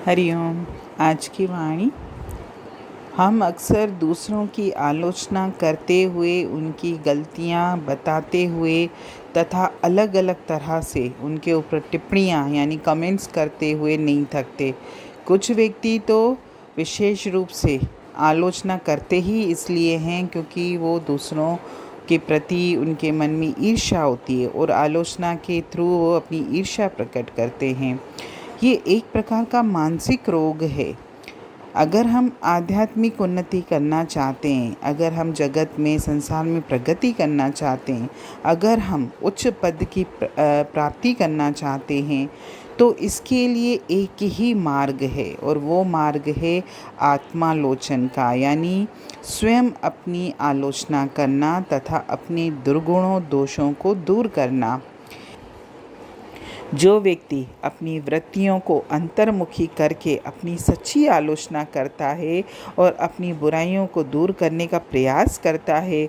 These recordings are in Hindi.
हरिओम। आज की वाणी। हम अक्सर दूसरों की आलोचना करते हुए, उनकी गलतियां बताते हुए तथा अलग अलग तरह से उनके ऊपर टिप्पणियां यानी कमेंट्स करते हुए नहीं थकते। कुछ व्यक्ति तो विशेष रूप से आलोचना करते ही इसलिए हैं क्योंकि वो दूसरों के प्रति उनके मन में ईर्ष्या होती है और आलोचना के थ्रू वो अपनी ईर्ष्या प्रकट करते हैं। ये एक प्रकार का मानसिक रोग है। अगर हम आध्यात्मिक उन्नति करना चाहते हैं, अगर हम जगत में संसार में प्रगति करना चाहते हैं, अगर हम उच्च पद की प्राप्ति करना चाहते हैं, तो इसके लिए एक ही मार्ग है और वो मार्ग है आत्मालोचन का, यानी स्वयं अपनी आलोचना करना तथा अपने दुर्गुणों दोषों को दूर करना। जो व्यक्ति अपनी वृत्तियों को अंतर्मुखी करके अपनी सच्ची आलोचना करता है और अपनी बुराइयों को दूर करने का प्रयास करता है,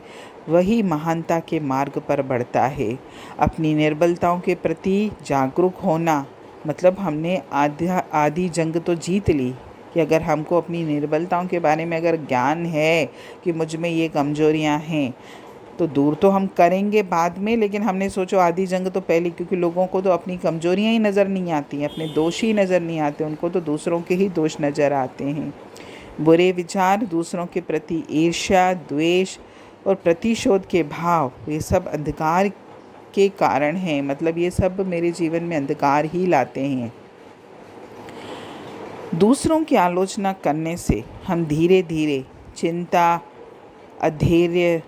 वही महानता के मार्ग पर बढ़ता है। अपनी निर्बलताओं के प्रति जागरूक होना मतलब हमने आधी जंग तो जीत ली कि अगर हमको अपनी निर्बलताओं के बारे में अगर ज्ञान है कि मुझ में ये कमजोरियां हैं, तो दूर तो हम करेंगे बाद में, लेकिन हमने सोचो आधी जंग तो पहले, क्योंकि लोगों को तो अपनी कमजोरियां ही नज़र नहीं आती हैं, अपने दोष ही नज़र नहीं आते, उनको तो दूसरों के ही दोष नज़र आते हैं। बुरे विचार, दूसरों के प्रति ईर्ष्या, द्वेष और प्रतिशोध के भाव, ये सब अंधकार के कारण हैं। मतलब ये सब मेरे जीवन में अंधकार ही लाते हैं। दूसरों की आलोचना करने से हम धीरे धीरे चिंता, अधैर्य,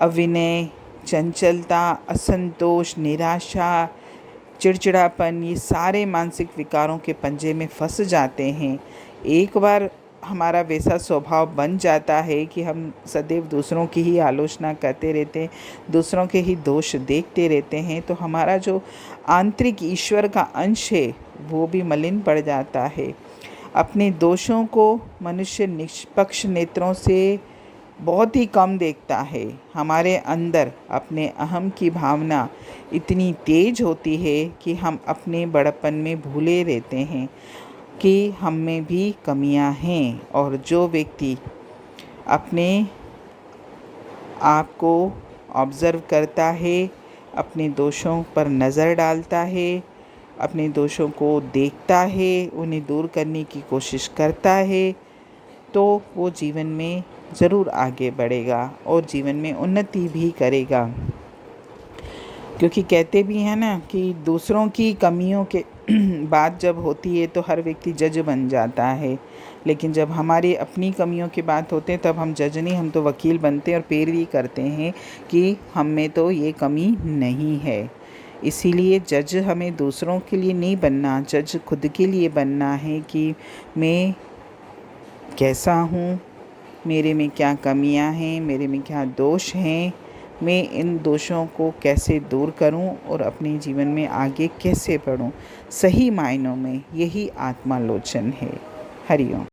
अविनय, चंचलता, असंतोष, निराशा, चिड़चिड़ापन, ये सारे मानसिक विकारों के पंजे में फंस जाते हैं। एक बार हमारा वैसा स्वभाव बन जाता है कि हम सदैव दूसरों की ही आलोचना करते रहते हैं, दूसरों के ही दोष देखते रहते हैं, तो हमारा जो आंतरिक ईश्वर का अंश है वो भी मलिन पड़ जाता है। अपने दोषों को मनुष्य निष्पक्ष नेत्रों से बहुत ही कम देखता है। हमारे अंदर अपने अहम की भावना इतनी तेज होती है कि हम अपने बड़प्पन में भूले रहते हैं कि हम में भी कमियां हैं। और जो व्यक्ति अपने आप को ऑब्ज़र्व करता है, अपने दोषों पर नज़र डालता है, अपने दोषों को देखता है, उन्हें दूर करने की कोशिश करता है, तो वो जीवन में ज़रूर आगे बढ़ेगा और जीवन में उन्नति भी करेगा। क्योंकि कहते भी हैं ना कि दूसरों की कमियों के बात जब होती है तो हर व्यक्ति जज बन जाता है, लेकिन जब हमारी अपनी कमियों की बात होते हैं तब हम जज नहीं, हम तो वकील बनते हैं और पैरवी करते हैं कि हम में तो ये कमी नहीं है। इसीलिए जज हमें दूसरों के लिए नहीं बनना, जज खुद के लिए बनना है कि मैं कैसा हूँ, मेरे में क्या कमियां हैं, मेरे में क्या दोष हैं, मैं इन दोषों को कैसे दूर करूं और अपने जीवन में आगे कैसे बढ़ूं। सही मायनों में यही आत्मालोचन है। हरिओम।